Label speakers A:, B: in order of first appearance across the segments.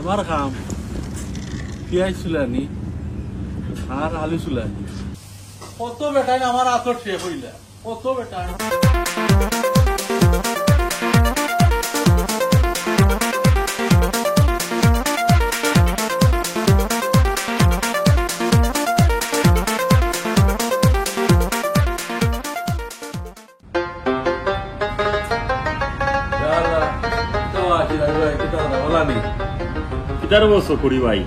A: আমার কাম পিয়াজ চুলানি আর আলু চুলানি কত বেটাই আমার আতর শেষ হইলা কত বেটাই
B: কিতার বসো করি ভাই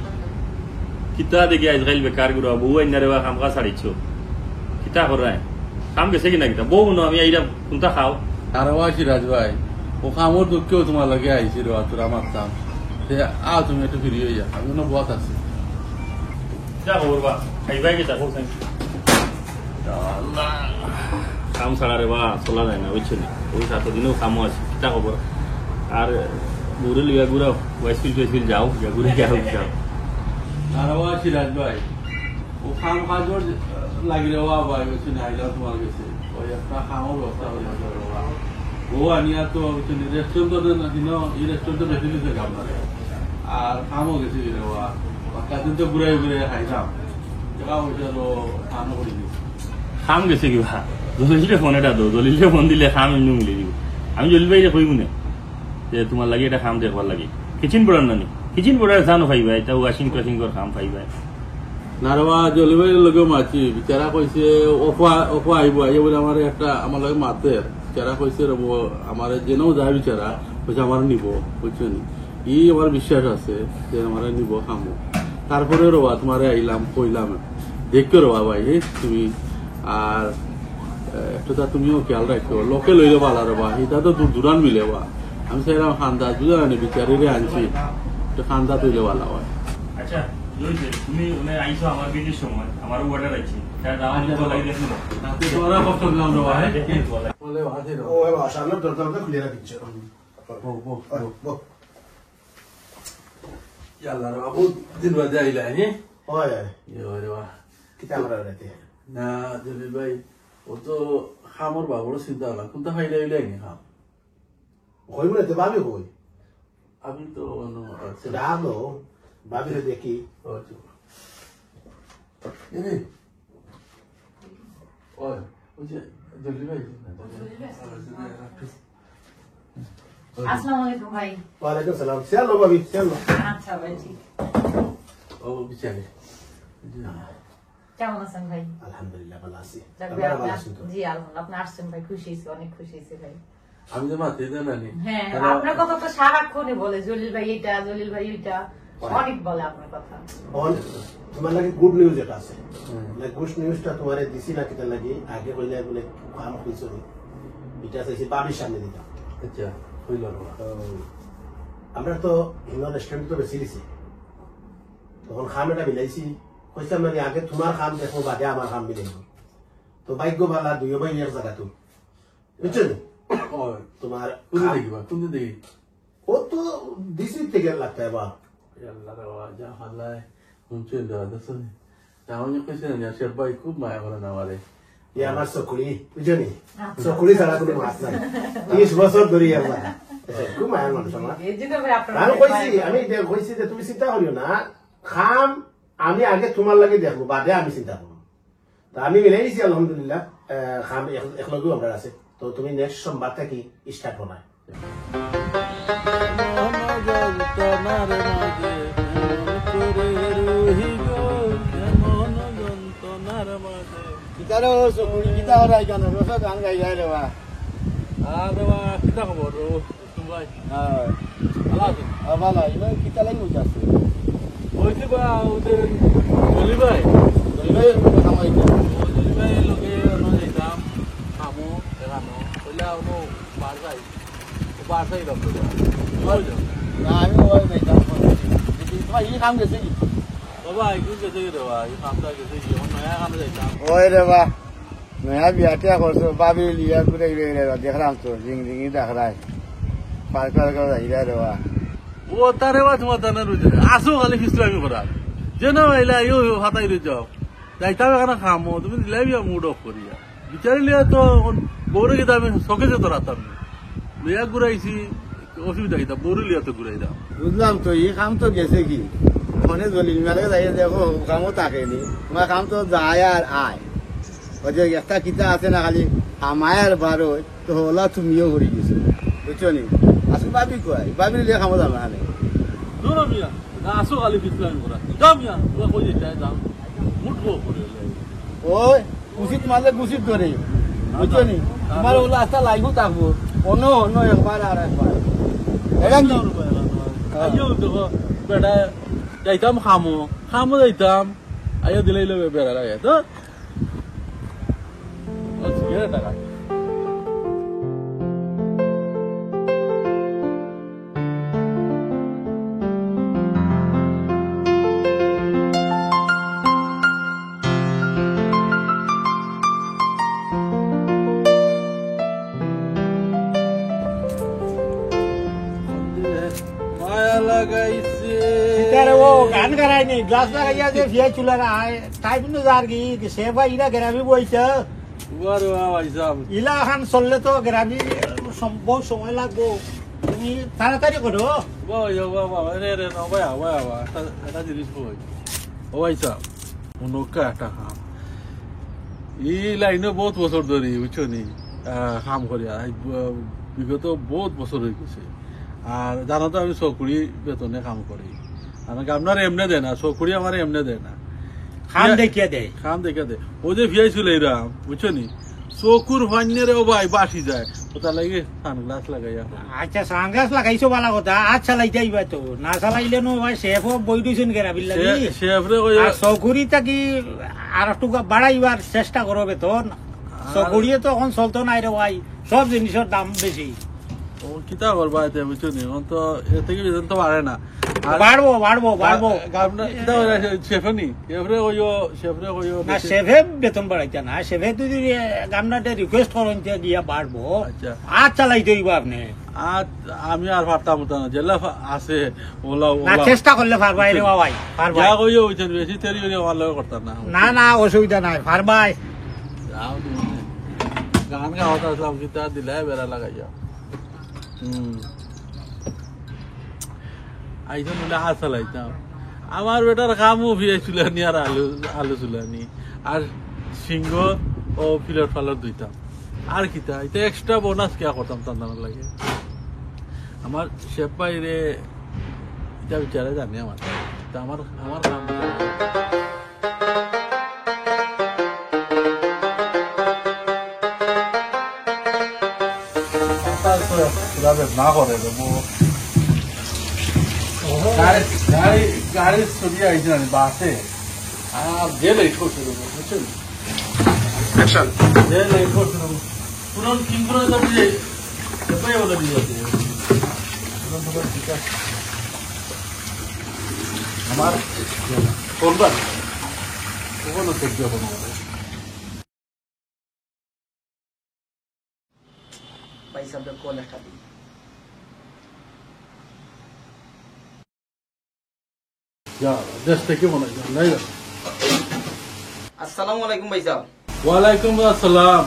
B: কিতা দেখি আজকাল বেকার গুড়া বউ আইনা রে কাম কা ছাড়িছো কিতা করায় কাম গেছে কিনা কিতা বউ ন আমি আইরা কোনটা খাও
A: আর সিরাজ ভাই ও কামর দুঃখেও তোমার লগে আইছি রে তোর আমার কাম তুমি একটু ফিরি হইয়া আমি কোনো বত আছি
B: যা খবর বা খাইবাই কিতা করছেন কাম ছাড়া রে বা চলা যায় না বুঝছো নি ওই সাত দিনেও কামও আছে কিতা খবর আর ঘুরে লিয়া ঘুরাও ওয়াইসফিল টোয়াইসফিল যাও ঘুরে যাও যাও
A: আর সিরাজ ভাই ও খাম কাজর লাগিলে ভাই বুঝছো না আইলাম তোমার কাছে ওই একটা খামও ব্যবস্থা হইয়া ও আনিয়া তো রেস্টুরেন্ট দিন এই রেস্টুরেন্টে বেশি দিতে আপনার আর খামও গেছে কাদিন তো ঘুরে ঘুরে খাইলাম জায়গা হয়েছে তো খামও করে দিয়েছে
B: খাম গেছে কিবা জলিলে ফোন এটা দো জলিলে ফোন দিলে খাম এমনি মিলে দিব আমি জলিল ভাই কইব না যে তোমার লাগে এটা খাম দেখবার লাগে কিচেন পড়ার নানি কিচেন পড়ার জানো ভাই ভাই তা ওয়াশিং ক্লাসিং কর খাম ভাই ভাই
A: নারবা জলিভাইয়ের লগে মাছি বিচারা কইছে অফা আইব আইব বলে আমার একটা আমার লগে মাতে বিচারা কইছে রব আমার যেনও যায় বিচারা কইছে আমার নিব বুঝছো নি ই আমার বিশ্বাস আছে যে আমার নিব খামো তারপরে রবা তোমার আইলাম কইলাম দেখো রবা ভাই তুমি আর একটা তুমিও খেয়াল রাখো লোকে লইলে ভালো রবা এটা তো দূর দূরান মিলেবা আমি চাইলাম খান্দা বুঝলাম না বিচারিরে আনছি একটু খান্দা তৈলে ভালো হয়
B: আচ্ছা তুমি আইসো আমার বিয়ের সময় আমার অর্ডার আছে
A: না জলিল ভাই ও তো খামর বাবুর চিন্তা হলাম কোনটা খাইলে হইলে নি খাম
C: হইব না তো ভাবি হই
A: আমি তো
C: রানো ভাবিরে দেখি
D: আসসালামু আলাইকুম ভাই
C: ওয়ালাইকুম সালাম চলো ভাবি চলো
D: আচ্ছা ভাই ঠিক
A: ও বিচারে
D: কেমন আছেন ভাই
C: আলহামদুলিল্লাহ ভালো আছি
D: জি আলহামদুলিল্লাহ আপনি আসছেন ভাই খুশি হয়েছি অনেক খুশি হয়েছি ভাই
A: আমি তো মাতে জানি
D: হ্যাঁ আপনার কথা তো সারাক্ষণই বলে জলিল ভাই এটা জলিল ভাই ওইটা অনেক বলে আপনার কথা
C: তোমার লাগে গুড নিউজ এটা আছে গুড নিউজটা তোমার দিছি না কিটা লাগে আগে কইলে বলে কাম হইছে এটা আছে বাবির সামনে দিতা
A: আচ্ছা হইল
C: আমরা তো ইনো রেস্টুরেন্ট তো বেশি দিছি তখন খাম এটা মিলাইছি কইতাম মানে আগে তোমার খাম দেখো বাদে আমার খাম মিলাইব তো ভাগ্য ভালা দুই ভাই এক জায়গা তো বুঝছো তোমার
A: তুমি দেখি
C: ও তো দিছি থেকে লাগতে বা
A: যা হাল্লায় শুনছেন দাদা আমি কইছি না শের ভাই খুব মায়া করে না আমারে
C: আমার চকুলি বুঝলি চকুলি ছাড়া কোনো মাছ নাই 30 বছর ধরে আমার খুব মায়ের মানুষ আমার আমি কইছি যে তুমি চিন্তা করিও না খাম আমি আগে তোমার লাগে দেখবো বাদে আমি চিন্তা করবো তা আমি মিলাই দিছি আলহামদুলিল্লাহ খাম একলগেও আমরা আছে তো তুমি নেক্সট সোমবার থেকে স্টার্ট বানায় গান গাই যায় রে
A: কিতা খবর ভাই
C: ভালো কিতা লাগে আছে
A: হয়েছে বা ওদের জলি ভাই জলি ভাই লোকে যাইতাম খামো দেখানো কইলা ono বাসাই বাসাই রকম
C: না আমি ওই যাইতাম তোমার ই কাম গেছে কি
A: বাবা এই গেছে রে বাবা এই কামটা গেছে কি অন্য নয়া কামে যাইতাম
C: ওই রে বা নয়া বিয়াটা করছো বাবি লিয়া করে রে দেখলাম তো জিং জিং দেখাই পার করে যাইরা রে বা
A: ও তারে বা তোমার তানে রুজে আসো খালি ফিসলামি করা যেন এলা ইও হাতাই রে যাও যাইতাম এখানে খামো তুমি দিলাই মুড অফ করিয়া বিচারিলে তো বউরে গিয়ে আমি শখে যেত রাতাম লিয়া ঘুরাইছি অসুবিধা কিতা বরুলিয়া তো ঘুরাই দাও
E: বুঝলাম তো এই কাম তো গেছে কি ফোনে জলিল মেলে যাই দেখো কামও থাকেনি তোমার কাম তো যায় আর আয় ওই যে একটা কিতা আছে না খালি আমায় আর বারো তো ওলা তুমিও ঘুরে গেছো বুঝছো নি আসলে ভাবি কয় ভাবি লিয়ে কামও যাবে না
A: দূর মিয়া না আসো খালি বিসলাম করা যাও মিয়া তোরা কই যেতে যাও মুঠবো
E: ওই গুছিত মাঝে গুছিত ধরে বুঝছো নি তোমার ওলা আস্তা লাগবো থাকবো অন্য অন্য একবার আর একবার এটা কি
A: আইও তো বেটা যাইতাম খামো যাইতাম আইও দিলেই লবে বেড়া লাগে তো আজকে টাকা মায়া লাগাইছে
F: वो गान कराय नहीं ग्लास लगाइया जे फिया चुला रहा है टाइप न जार की सेवा इला ग्रामी বইছে
A: বারে ভাই সাহেব
F: ইলা খান চললে তো গ্রামি বহুত সময় লাগবো তুমি তাড়াতাড়ি করো
A: বাবা রে না বাবা এটা জিনিস বই ও ভাই সাহেব উনকা একটা কাম এই লাইনে বহুত বছর ধরে বুঝছো নি কাম করি বিগত বহুত বছর হয়ে গেছে আর জানো তো আমি চকুরি বেতনে কাম করি আমাকে আপনার এমনে দেয় না চকুরি আমার এমনে দেয় না
F: খাম দেখিয়া দে
A: খাম দেখে দে ও যে ভিয়াই ছিল এরা বুঝছো নি চকুর ভান্যের ও ভাই বাসি যায় ও তার লাগে সানগ্লাস লাগাইয়া
F: আচ্ছা সানগ্লাস লাগাইছো বালা কথা আজ চালাইতে আইবা তো না চালাইলে নো ভাই শেফ বই দিছেন গ্রাবিল লাগি
A: শেফরে
F: আর চকুরিটা কি আর একটু বাড়াইবার চেষ্টা করো বেতন চকুরিয়ে তো এখন চলতো নাই রে ভাই সব জিনিসের দাম বেশি
A: ও কিতা করবা এতে বুঝছো নি ও তো এর থেকে বেতন তো বাড়ে না
F: বাড়বো না শেফে বেতন বাড়াইতে না শেফে যদি গামনাতে রিকোয়েস্ট করেন গিয়া বাড়বো
A: আচ্ছা।
F: আজ চালাইতে হইব আপনি
A: আমি আর পারতাম না জেলা আছে ওলা
F: না চেষ্টা করলে পারবাই রে বাবাই পারবাই
A: যা কইও হইছেন বেশি তেরি হইলে আমার লগে করতাম না
F: না অসুবিধা নাই পারবাই
A: যাও তুমি গান গাওয়াতে আসলাম কিতা দিলে বেড়া লাগাইয়া আইসন বলে হাত চালাইতাম আমার বেটার কামও ভিয়ে চুলানি আর আলু চুলানি আর সিংহ ও ফিলর ফালর ধুইতাম আর কিতা এটা এক্সট্রা বোনাস কিয়া করতাম তার লাগে আমার শেফ বাইরে এটা বিচারে জানি আমার আমার কাম না করে গাড়ি ছবি আইছে না বাসে আর যে লেট করছিল বুঝছেন যে লেট করছিল পুরন কিং করে তো যে কোথায় বলে দিয়েছে আমার করবা কোনো সহ্য হবে না
G: পয়সা তো কোন একটা দিই
A: দেশ থেকে মনে হয়
G: আসসালামু আলাইকুম ভাই সাহেব
A: ওয়ালাইকুম আসসালাম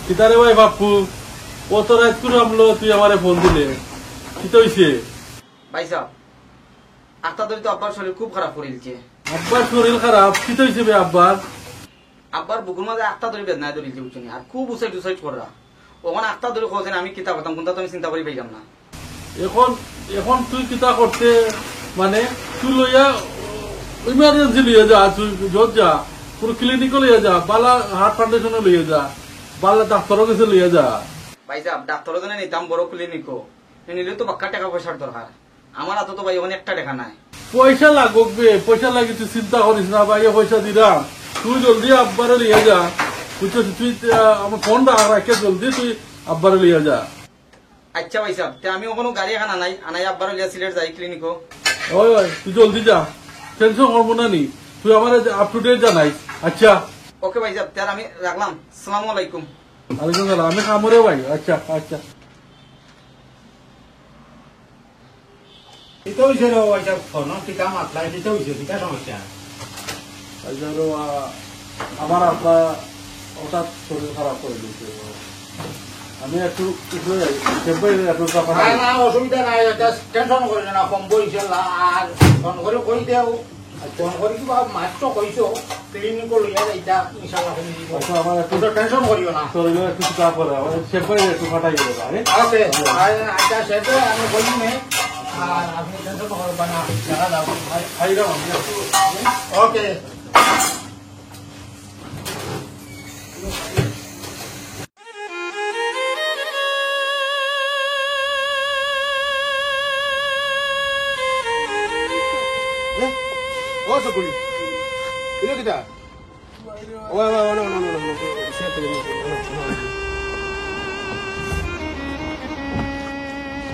A: কিতারে ভাই বাপু কত রাত করে আমলো তুই আমারে ফোন দিলে কিতা হইছে
G: ভাই সাহেব আত্মা ধরে তো আব্বার শরীর খুব খারাপ করিলছে
A: আব্বার শরীর খারাপ কিতা হইছে বে আব্বার
G: আব্বার বুকুর মাঝে আত্মা ধরে বেদনায় ধরিলছে বুঝছেন আর খুব উসাইড করা ওখানে আত্মা ধরে খোঁজেন আমি কিতা করতাম কোনটা তো আমি চিন্তা করি পাইলাম না
A: এখন তুই কিতা করতে মানে তুই লইয়া ইমার্জেন্সি লইয়া যা তুই যত যা পুরো ক্লিনিকও লইয়া যা বালা হার্ট ফাউন্ডেশনে লইয়া যা বালা ডাক্তারও কাছে লইয়া যা
G: ভাই সাহেব ডাক্তারও জানে নিতাম বড় ক্লিনিকও নিলে তো বাক্কা টাকা পয়সার দরকার আমার হাতে তো ভাই ওখানে একটা টাকা নাই
A: পয়সা লাগবে পয়সা লাগি তুই চিন্তা করিস না ভাই পয়সা দিলাম তুই জলদি আব্বারে লিয়ে যা বুঝছিস তুই আমার ফোনটা রাখে জলদি তুই আব্বারে লিয়ে যা
G: আচ্ছা ভাই সাহেব আমি ওখানে গাড়ি এখন আনাই আব্বার লিয়া সিলেট যাই ক্লিনিকও
A: ওই তুই জলদি যা টেনশন করবো না নি তুই আমার আপ টু ডেট জানাই আচ্ছা
G: ওকে ভাই সাহেব তাহলে আমি রাখলাম আসসালামু আলাইকুম
A: আলাইকুম সালাম আমি কামরে ভাই আচ্ছা আচ্ছা
F: কিতা হইছে রে ভাই সাহেব ফোন কিতা মাতলাই কিতা হইছে কিতা সমস্যা
A: আমার আব্বা হঠাৎ শরীর খারাপ করে দিয়েছে আমি একটু সেপাই একটু টাকা
F: না না অসুবিধা নাই টেনশন করি না কম বইছে আর ফোন করে কই দেও ফোন করে কিবা মাস্ট কইছো ক্লিনিক লইয়া যাইতা ইনশাআল্লাহ কই দিব
A: আমার একটু
F: টেনশন করিও না
A: শরীরে একটু চাপ পড়ে আমার সেপাই একটু ফাটাই গেল আরে
F: ওকে আচ্ছা সেটা আমি বলি নে আর আপনি টেনশন করবেন না জানা দাও
A: আইরা
F: ওকে
C: ও সকলি এটা কিটা ও নো নো নো নো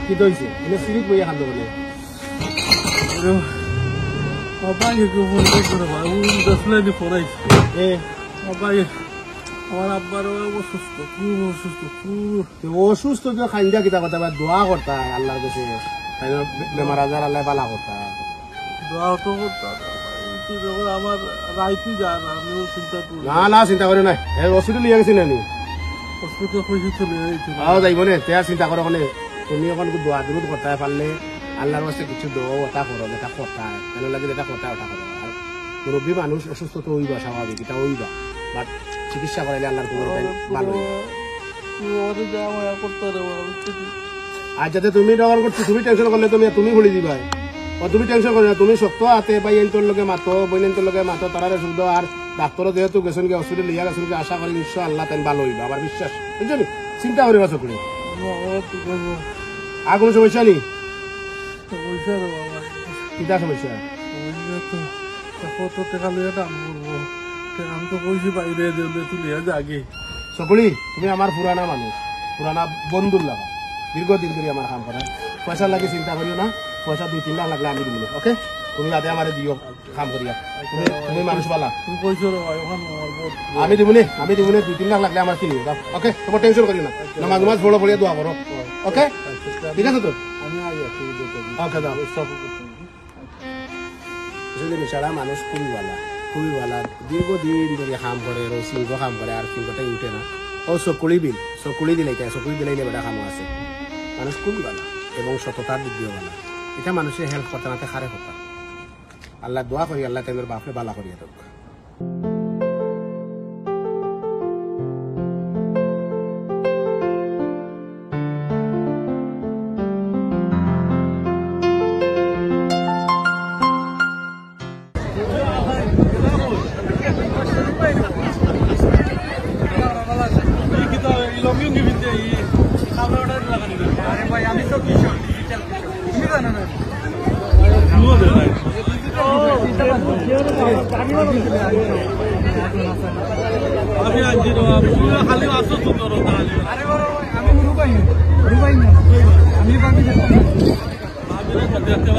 C: কি দইছে এনে সিরিক বইয়া খান্দ বলে
A: অবাই ফোন করে ভাই ও 10 মিনিট পড়াইছে
C: এ
A: অবাই আমার আব্বার অসুস্থ খুব অসুস্থ খুব
C: অসুস্থ যে খাইন্দা কিতা কথা বা দোয়া করতা আল্লাহর কাছে তাই বেমার আজার আল্লাহ ভালো করতা
A: দোয়া তো করতাম কিন্তু যখন আমার রাইতে যায় না আমিও চিন্তা করি
C: না না চিন্তা করে নাই হসপিটাল লিয়ে গেছি নানি
A: হসপিটাল পয়সা চলে যাইছে
C: যাইব নে তে চিন্তা করো কোনে তুমি এখন দোয়া দূর করতে পারলে আল্লাহর কাছে কিছু দোয়া ওটা করো যেটা কথা কেন লাগে যেটা কথা ওটা করো আর মুরব্বী মানুষ অসুস্থ তো হইবা স্বাভাবিক এটা হইবা বাট চিকিৎসা করাইলে আল্লাহর কোনো ভালো আর যাতে তুমি ডর করছো তুমি টেনশন করলে তুমি ভুলি দিবা ও তুমি টেনশন করো না তুমি শক্ত হাতে বা এনটোর লগে মাতো বইনেন্টোর লগে মাতো তারারে শুদ্ধ আর ডাক্তারও যেহেতু গেছেন গে হসপিটাল লিয়া গেছেন গে আশা করি নিশ্চয় আল্লাহ তাই ভালো হইবা আমার বিশ্বাস বুঝছো চিন্তা করিবা চকরি আর কোনো সমস্যা নেই কিতা সমস্যা
A: কত টাকা লিয়ে দাম করবো আমি তো কইছি বাইরে তুলে আগে
C: সকলি তুমি আমার পুরানা মানুষ পুরানা বন্ধুর লাগা দীর্ঘদিন ধরে আমার কাম করা পয়সা লাগে চিন্তা করিও না পয়সা 2-3 লাখ লাগলে আমি দিব ওকে তুমি রাতে আমারে দিও কাম করিয়া তুমি মানুষ বালা
A: তুমি কইছো রে ভাই ওখানে
C: আমি দিব নে 2-3 লাখ লাগলে আমার কিনিও ওকে তোমার টেনশন করিও না নামাজ পড়ো পড়িয়া দোয়া করো ওকে ঠিক আছে তো
A: আমি আই আছি
C: ওকে দাও সব আসলে মিশাড়া মানুষ খুবই ভালো দীর্ঘদিন ধরে কাম করে সিংহ কাম করে আর সিংহটাই উঠে না ও চকুলি দিলে বেটা কামও আছে মানুষ খুবই ভালো এবং সততার দিক দিয়েও ভালো এটা মানুষের হেল্প করতে না খারে কথা আল্লাহ দোয়া করি আল্লাহ তাদের বাপরে বালা করিয়া দেখ
A: আমি আনছি খালি আসো সুন্দর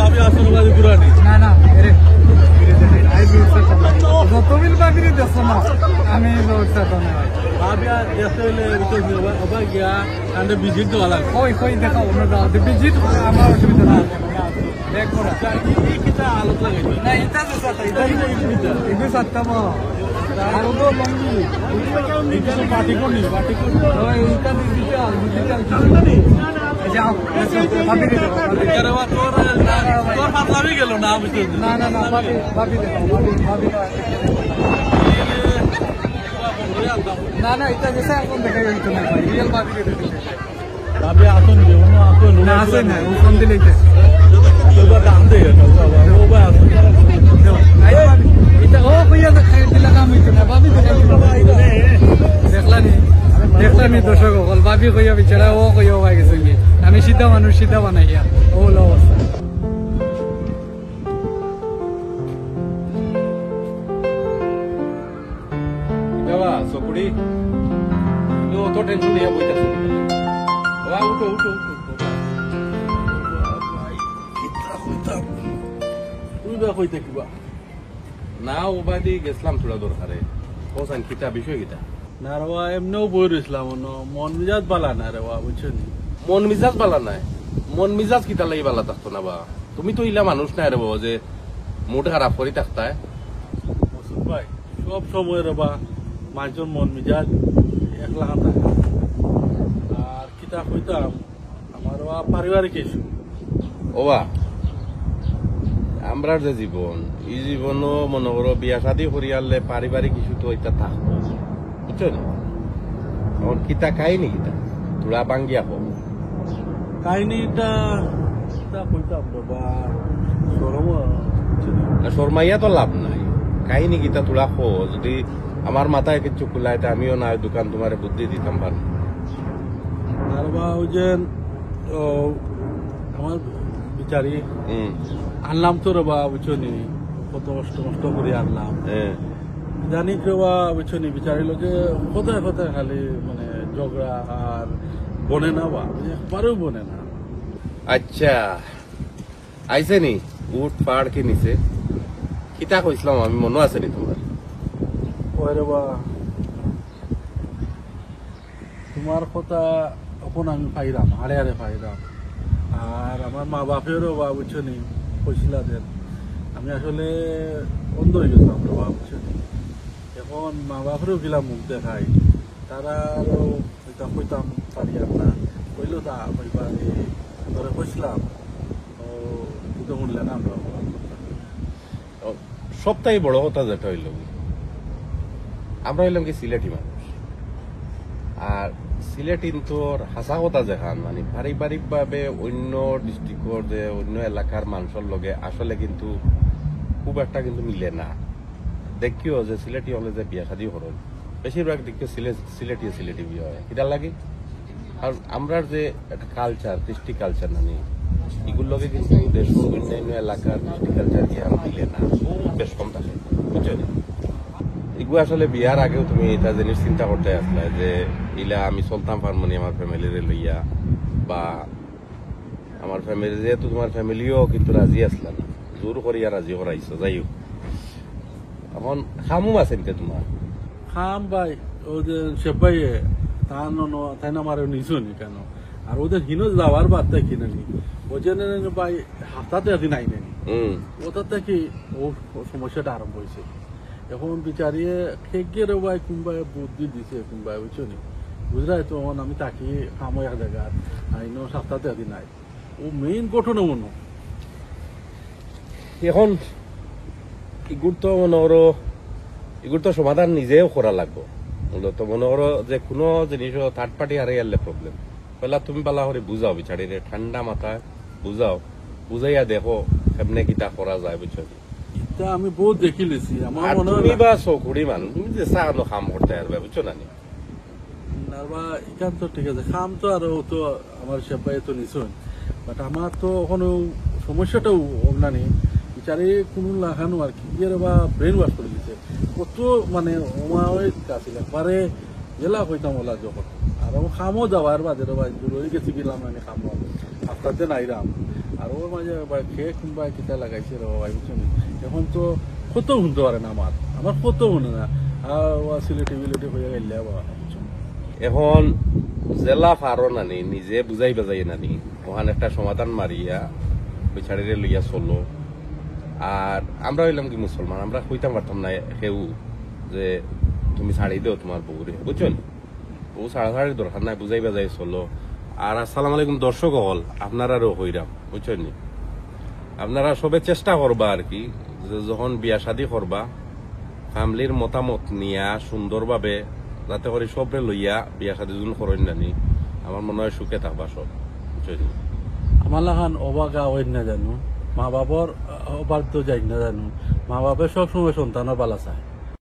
A: আমি আসল বাড়ি পুরানি ভাবি আর দেখতে হইলে গিয়া কান্ডে ভিজিট দেওয়া লাগবে আলোচ লাগাইবে পার্টি করি তোর পাতলামি গেল না
F: না এটা যেসা এখন দেখা যাইতো না ভাই রিয়েল ভাবি
A: ভাবি আসুন
F: না আসে না ও ফোন দিলে
A: দাম দিয়ে
F: এটা ও কইয়া দিলা কাম হইতো না ভাবি দেখলানি দর্শক হল ভাবি কইয়া বিচারা ও কইয়া হয়ে গেছে আমি সিধা মানুষ সিধা বানাইয়া ও হলো অবস্থা
C: চকুরি অত টেনশন নিয়ে বইতেছো উঠো উঠো
A: কইতে কিবা
C: না ও বাদি গেছিলাম থোড়া দরকারে ও সান কিতা বিষয় কিতা
A: না রে এমনিও বই রইছিলাম মন মিজাজ বালা না রে বুঝছেন
C: মন মিজাজ বালা নাই মন মিজাজ কিতা লাগি বালা থাকতো না বা তুমি তো ইলা মানুষ নাই রে বাবা যে মুড খারাপ করি থাকতায়
A: ভাই সব সময় রে বা মানুষের মন মিজাজ একলা থাকে আর কিতা কইতাম আমার পারিবারিক ইস্যু
H: ওবা আমরার যে জীবন এই জীবনও মনে করো বিয়া শাদী করিয়ালে পারিবারিক ইস্যু তো এটা থাকবো বুঝছো না এখন কিতা কাহিনী কিতা তোরা বাঙ্গিয়া হোক
A: কাহিনীটা কিতা কইতাম বাবা সরম
H: শর্মাইয়া তো লাভ নাই কাহিনী কিতা তোরা খো যদি আমার মাথায় কিছু খুলাইতে আমিও না দোকান তোমার বুদ্ধি দিতাম পারি
A: আর বা ওই যে আমার বিচারি আনলাম তো রে বা বুঝছো নি কত কষ্ট কষ্ট করে আনলাম জানি কেউ বা বুঝছো নি বিচারি লোকে কোথায় কোথায় খালি মানে ঝগড়া আর বনে না বা একবারেও বনে না
H: আচ্ছা আইসে নি উঠ পাড় কি নিছে কিতা কইছিলাম আমি মনে আছে নি তোমার
A: ওই রে বা তোমার কথা এখন আমি পাইলাম হারে হারে পাইলাম আর আমার মা বাপেরও বা বুঝছো নি কইছিলা যে আমি আসলে অন্ধ হয়ে গেছিলাম রে বা বুঝছো নি এখন মা বাপেরও গেলাম মুখ দেখাই তারা আরো কইতাম কইতাম পারি না কইলো তা পাইবারে ধরে কইছিলাম ও তুই তো শুনলে না আমরা
H: সবটাই বড় কথা যেটা হইল আমরা হইলাম কি সিলেটি মানুষ আর সিলেটি তোর হাসা কথা যেখান মানে পারিবারিক ভাবে অন্য ডিস্ট্রিক্টর যে অন্য এলাকার মানুষের লগে আসলে কিন্তু খুব একটা কিন্তু মিলে না দেখিও যে সিলেটি হলে যে বিয়া শাদী হরণ বেশিরভাগ দেখিও সিলেটি সিলেটি বিয়া হয় কিটার লাগে আর আমরা যে একটা কালচার কৃষ্টি কালচার নানি এগুলোর লগে কিন্তু দেশের অন্যান্য এলাকার কৃষ্টি কালচার বিয়া মিলে না বেশ কম থাকে বুঝছো এগুলো আসলে বিয়ার আগেও তুমি এটা জিনিস চিন্তা করতে আসলে যে ইলা আমি চলতাম পারমনি আমার ফ্যামিলিরে লইয়া বা আমার ফ্যামিলি যেহেতু তোমার ফ্যামিলিও কিন্তু রাজি আসলে না জোর করিয়া রাজি করাইছো যাই হোক এখন খামু আছে নিতে তোমার
A: খাম ভাই ও যে সেপাইয়ে তাই না আমার নিছো নি কেন আর ওদের হিনো যাওয়ার বাদ তাই কিনে নি ও যে ভাই হাতাতে আদি নাই নেই ওটার থেকে ও সমস্যাটা আরম্ভ হয়েছে এখন বিচারিয়ে খেয়ে ভাই কোনবাই বুদ্ধি দিছে কোনবাই বুঝছো নি বুঝলাই তো আমি তাকি খামো এক জায়গায় আইনো সাতটাতে আদি নাই ও মেইন গঠন মনো
H: এখন এগুলো তো মনে করো এগুলো তো সমাধান নিজেও করা লাগবো তো মনে করো যে কোনো জিনিস থার্ড পার্টি হারিয়ে আনলে প্রবলেম পয়লা তুমি পালা করে বুঝাও বিচারিরে ঠান্ডা মাথায় বুঝাও বুঝাইয়া দেখো কেমনে কিতা করা যায় বুঝছো
A: এটা আমি বহুত দেখি লেছি আমার
H: আর
A: মনে
H: তুমি
A: হয়
H: বা চকুরি মানুষ তুমি যে চানো কাম করতে পারবে বুঝছো না নি?
A: না বা এখান তো ঠিক আছে খাম তো আর ও তো আমার সেপাই তো নিছুন বাট আমার তো কোনো সমস্যাটাও নানি বিচারে কোনো লাগানো আর কি এর বা ব্রেন ওয়াশ করে দিচ্ছে কত মানে ওমায় কাছিল একবারে গেলা হইতাম ওলা যখন আর ও খামও যাওয়ার বাদে বা জরুরি গেছি গেলাম মানে খামো আস্তাতে নাইরাম আর ওর মাঝে খেয়ে কিংবা কিতা লাগাইছে রে ভাই বুঝছেন এখন তো কত শুনতে পারে না আমার কত শুনে না আর সিলেটি বিলেটি হয়ে গেলে
H: এখন জেলা ফারো নানি নিজে বুঝাই বাজাই নানি ওখানে একটা সমাধান মারিয়া বিচারিরে লইয়া চলো আর আমরা হইলাম কি মুসলমান আমরা কইতাম পারতাম না কেউ যে তুমি ছাড়ি দেও তোমার বউরে বুঝছেন ও ছাড়াছাড়ির দরকার নাই বুঝাই বাজাই চলো আর আসসালাম আলাইকুম দর্শক হল আপনারারও হইরাম বুঝছেন নি আপনারা সবে চেষ্টা করবা আর কি যে যখন বিয়া শাদী করবা ফ্যামিলির মতামত নিয়া সুন্দরভাবে যাতে করে সবরে লইয়া বিয়া শাদী যখন করেন নানি আমার মনে হয় সুখে থাকবা সব বুঝছেন
A: আমার লাগান অবাগা হইন না জানো মা বাবার অবাধ্য যাই না জানো মা বাপের সবসময় সন্তানের বালা চায়